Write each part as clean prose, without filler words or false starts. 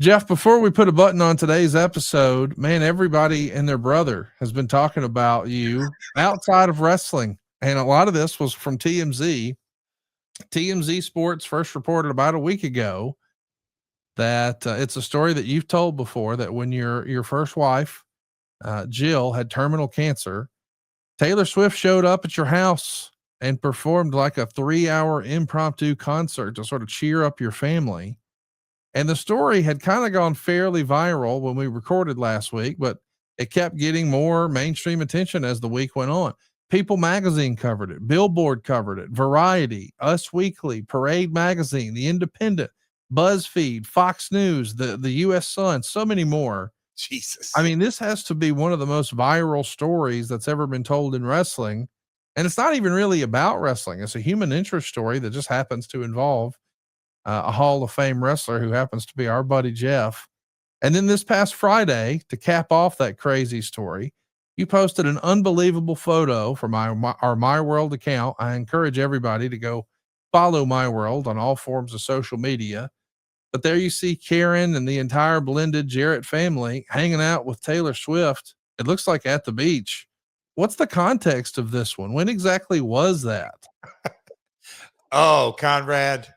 Jeff, before we put a button on today's episode, man, everybody and their brother has been talking about you outside of wrestling. And a lot of this was from TMZ. TMZ Sports first reported about a week ago that it's a story that you've told before, that when your first wife, Jill, had terminal cancer, Taylor Swift showed up at your house and performed like a 3-hour impromptu concert to sort of cheer up your family. And the story had kind of gone fairly viral when we recorded last week, but it kept getting more mainstream attention as the week went on. People Magazine covered it, Billboard covered it, Variety, Us Weekly, Parade Magazine, The Independent, BuzzFeed, Fox News, the US Sun, so many more. Jesus. I mean, this has to be one of the most viral stories that's ever been told in wrestling. And it's not even really about wrestling. It's a human interest story that just happens to involve a Hall of Fame wrestler who happens to be our buddy Jeff. And then this past Friday, to cap off that crazy story, you posted an unbelievable photo from our My World account. I encourage everybody to go follow My World on all forms of social media. But there you see Karen and the entire blended Jarrett family hanging out with Taylor Swift. It looks like at the beach. What's the context of this one? When exactly was that? Oh, Conrad,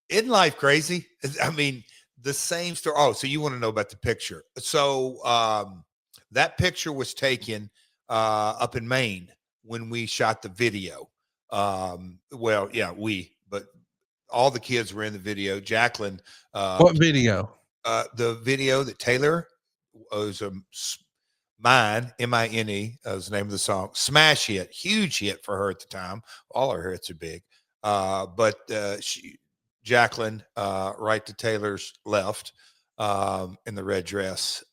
isn't life crazy? I mean, the same story. Oh, so you want to know about the picture. So that picture was taken up in Maine when we shot the video. Well, yeah, but all the kids were in the video. Jacqueline. What video? The video that Taylor was Mine, M-I-N-E, was the name of the song. Smash hit, huge hit for her at the time. All her hits are big. But Jacqueline, right to Taylor's left, in the red dress,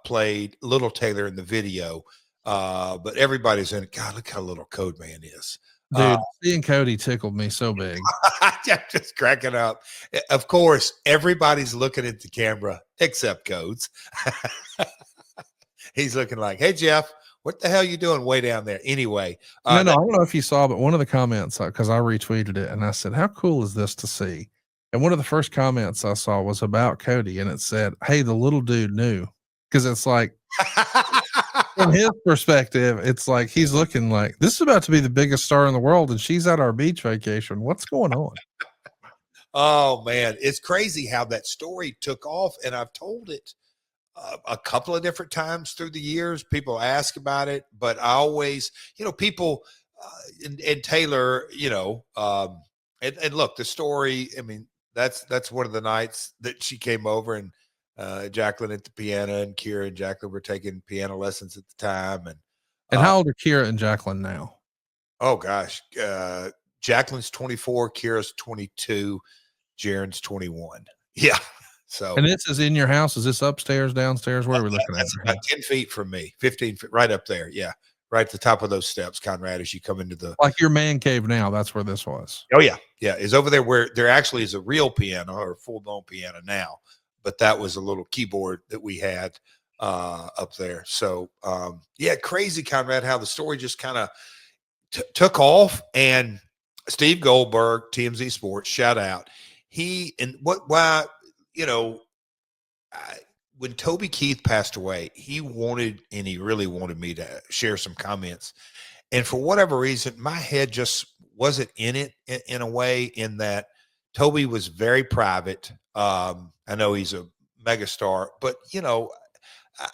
played little Taylor in the video. But everybody's in it. God, look how little Code Man is. Dude, seeing Cody tickled me so big. I'm just cracking up. Of course, everybody's looking at the camera except Codes. He's looking like, hey, Jeff, what the hell you doing way down there? Anyway. No, I don't know if you saw, but one of the comments, because I retweeted it and I said, how cool is this to see? And one of the first comments I saw was about Cody, and it said, hey, the little dude knew. Because it's like, from his perspective, it's like he's looking like this is about to be the biggest star in the world, and she's at our beach vacation. What's going on? Oh, man. It's crazy how that story took off. And I've told it a couple of different times through the years. People ask about it, but I always, people and Taylor, and look, the story, I mean, that's one of the nights that she came over, and Jacqueline at the piano, and Kira and Jacqueline were taking piano lessons at the time. And how old are Kira and Jacqueline now? Oh gosh. Jacqueline's 24, Kira's 22, Jaren's 21. Yeah. So, and this is in your house. Is this upstairs, downstairs? Where are we looking at? About 10 feet from me, 15 feet, right up there. Yeah. Right at the top of those steps, Conrad, as you come into like your man cave now. That's where this was. Oh yeah. Yeah. Is over there where there actually is a real piano or full blown piano now, but that was a little keyboard that we had up there. So, yeah, crazy, Conrad, how the story just kind of took off. And Steve Goldberg, TMZ Sports, shout out. When Toby Keith passed away, he really wanted me to share some comments. And for whatever reason, my head just wasn't in it in a way, in that Toby was very private. I know he's a megastar, but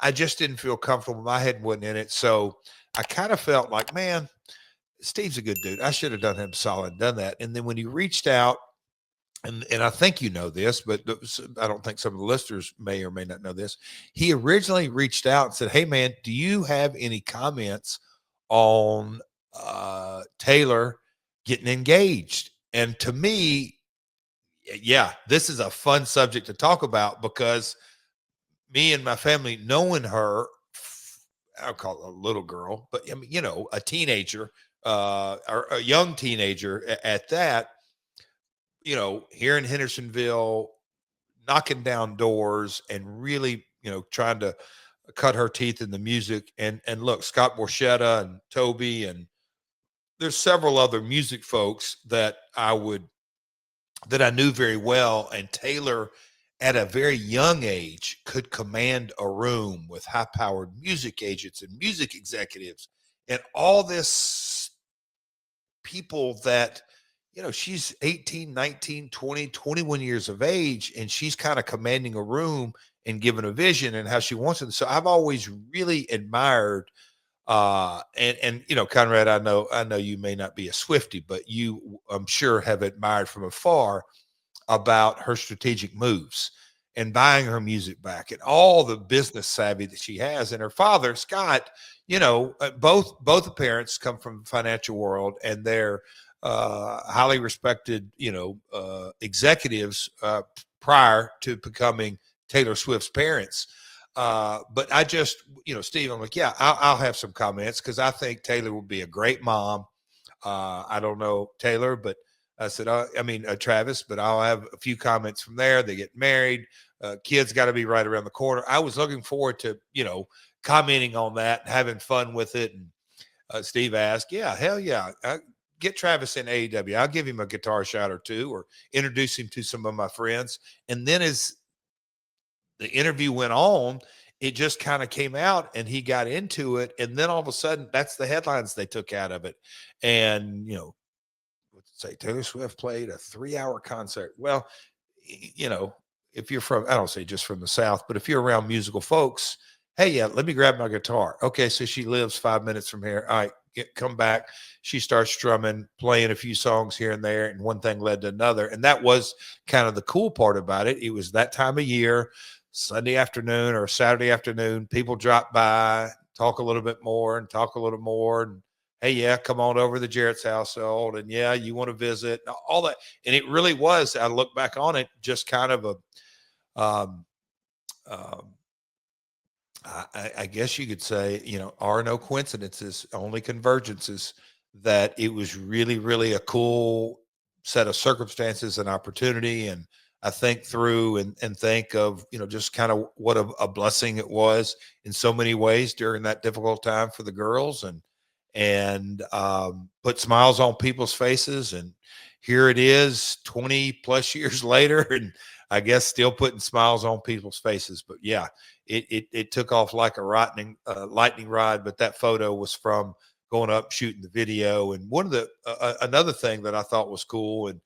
I just didn't feel comfortable. My head wasn't in it. So I kind of felt like, man, Steve's a good dude. I should have done him solid, done that. And then when he reached out, and I think you know this, but I don't think some of the listeners may or may not know this. He originally reached out and said, hey, man, do you have any comments on Taylor getting engaged? And to me, yeah, this is a fun subject to talk about, because me and my family, knowing her, I'll call it a little girl, but I mean, a teenager, or a young teenager at that, here in Hendersonville, knocking down doors and really, trying to cut her teeth in the music. And look, Scott Borchetta and Toby, and there's several other music folks that I knew very well. And Taylor at a very young age could command a room with high-powered music agents and music executives and all this people that, she's 18, 19, 20, 21 years of age, and she's kind of commanding a room and giving a vision and how she wants it. So I've always really admired and Conrad, I know you may not be a Swiftie, but you, I'm sure, have admired from afar about her strategic moves and buying her music back and all the business savvy that she has. And her father, Scott, both the parents come from the financial world, and they're highly respected, executives prior to becoming Taylor Swift's parents. But I just, Steve, I'm like, yeah, I'll have some comments because I think Taylor would be a great mom. I don't know Taylor, but I said, Travis, but I'll have a few comments from there. They get married. Kids got to be right around the corner. I was looking forward to, commenting on that, having fun with it. And Steve asked, yeah, hell yeah. Get Travis in AEW. I'll give him a guitar shot or two or introduce him to some of my friends. And then as the interview went on, it just kind of came out and he got into it. And then all of a sudden, that's the headlines they took out of it. And, say Taylor Swift played a 3-hour concert. Well, if you're from, I don't say just from the South, but if you're around musical folks, hey, yeah, let me grab my guitar. Okay, so she lives 5 minutes from here. All right, come back. She starts strumming, playing a few songs here and there, and one thing led to another. And that was kind of the cool part about it. It was that time of year, Sunday afternoon or Saturday afternoon, people drop by, talk a little bit more and talk a little more. And hey, yeah, come on over to the Jarrett's household. And yeah, you want to visit, all that. And it really was, I look back on it, just kind of I guess you could say, are no coincidences, only convergences, that it was really, really a cool set of circumstances and opportunity. And I think through and think of, just kind of what a blessing it was in so many ways during that difficult time for the girls, and put smiles on people's faces. And here it is 20 plus years later, and I guess still putting smiles on people's faces. But yeah, it took off like a lightning rod. But that photo was from going up, shooting the video. And one of the, another thing that I thought was cool, and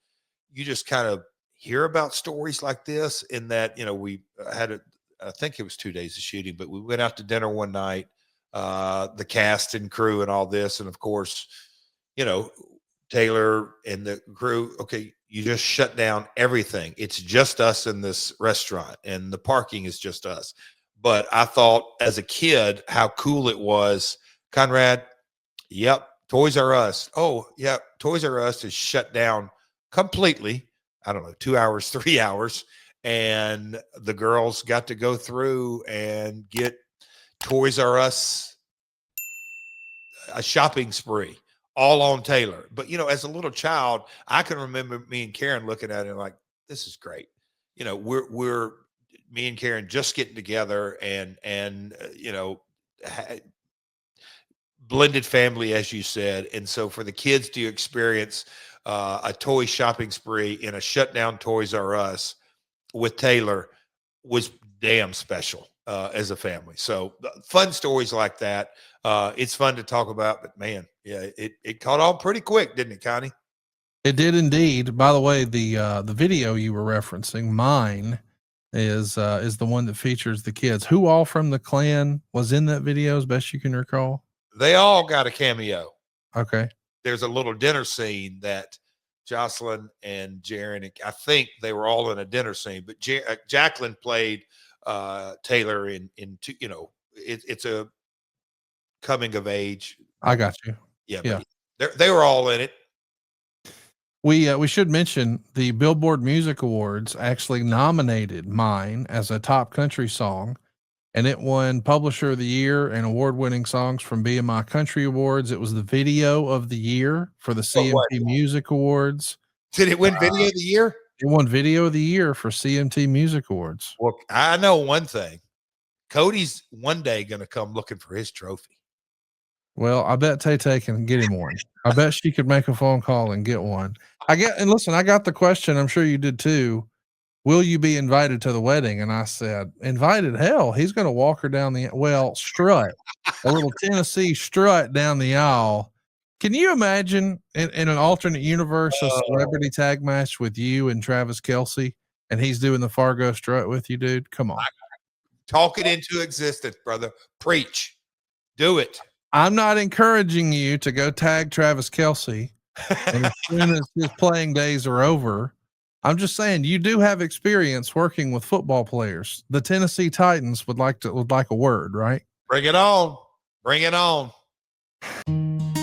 you just kind of hear about stories like this in that, we had I think it was 2 days of shooting, but we went out to dinner one night, the cast and crew and all this. And of course, Taylor and the crew, okay, you just shut down everything. It's just us in this restaurant and the parking is just us. But I thought as a kid how cool it was. Conrad, yep, Toys R Us. Oh, yeah, Toys R Us is shut down completely. I don't know, 2 hours, 3 hours. And the girls got to go through and get Toys R Us a shopping spree all on Taylor. But, as a little child, I can remember me and Karen looking at it like, this is great. We're me and Karen just getting together and blended family, as you said. And so for the kids to experience a toy shopping spree in a shutdown Toys R Us with Taylor was damn special as a family. So fun stories like that. It's fun to talk about, but man, yeah, it caught on pretty quick, didn't it, Connie? It did indeed. By the way, the video you were referencing, mine, is the one that features the kids. Who all from the clan was in that video, as best you can recall? They all got a cameo. Okay. There's a little dinner scene that Jocelyn and Jarrett, I think they were all in a dinner scene, but Jacqueline played Taylor in it's a coming of age. I got you. Yeah. Yeah. They were all in it. We should mention the Billboard Music Awards actually nominated mine as a top country song, and it won Publisher of the Year and award-winning songs from BMI Country Awards. It was the video of the year for the CMT Music Awards. Did it win video of the year? It won Video of the Year for CMT Music Awards. Well, I know one thing. Cody's one day going to come looking for his trophy. Well, I bet Tay can get him one. I bet she could make a phone call and get one. And listen, I got the question. I'm sure you did too. will you be invited to the wedding? And I said, invited? Hell, he's going to walk her down strut, a little Tennessee strut down the aisle. Can you imagine in an alternate universe, a celebrity tag match with you and Travis Kelce, and he's doing the Fargo strut with you, dude? Come on. Talk it into existence, brother. Preach. Do it. I'm not encouraging you to go tag Travis Kelce. And as soon as his playing days are over, I'm just saying you do have experience working with football players. The Tennessee Titans would like a word, right? Bring it on. Bring it on.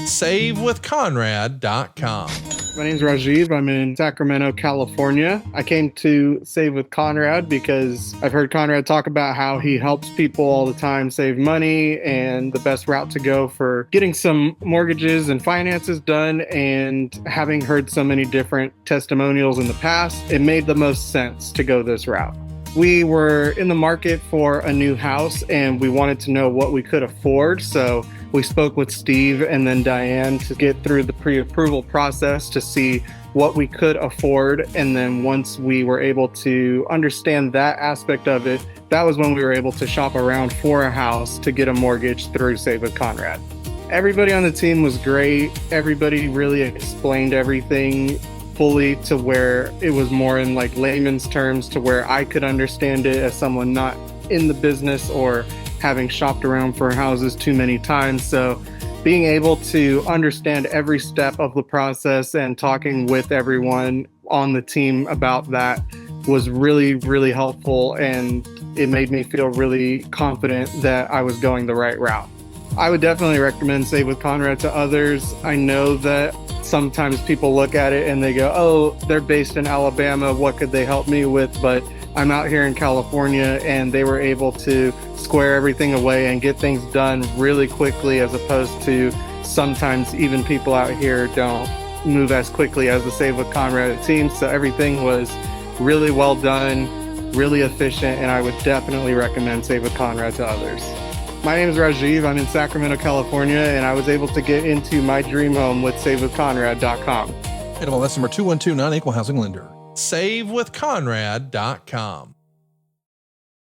SaveWithConrad.com. My name is Rajiv. I'm in Sacramento, California. I came to Save with Conrad because I've heard Conrad talk about how he helps people all the time save money and the best route to go for getting some mortgages and finances done. And having heard so many different testimonials in the past, it made the most sense to go this route. We were in the market for a new house and we wanted to know what we could afford. So we spoke with Steve and then Diane to get through the pre-approval process to see what we could afford. And then once we were able to understand that aspect of it, that was when we were able to shop around for a house to get a mortgage through Save with Conrad. Everybody on the team was great. Everybody really explained everything fully to where it was more in like layman's terms to where I could understand it as someone not in the business or having shopped around for houses too many times. So being able to understand every step of the process and talking with everyone on the team about that was really, really helpful. And it made me feel really confident that I was going the right route. I would definitely recommend Save with Conrad to others. I know that sometimes people look at it and they go, oh, they're based in Alabama. What could they help me with? But I'm out here in California and they were able to square everything away and get things done really quickly, as opposed to sometimes even people out here don't move as quickly as the Save with Conrad team. So everything was really well done, really efficient, and I would definitely recommend Save with Conrad to others. My name is Rajiv. I'm in Sacramento, California, and I was able to get into my dream home with SaveWithConrad.com. NMLS number 2129, equal housing lender. SaveWithConrad.com.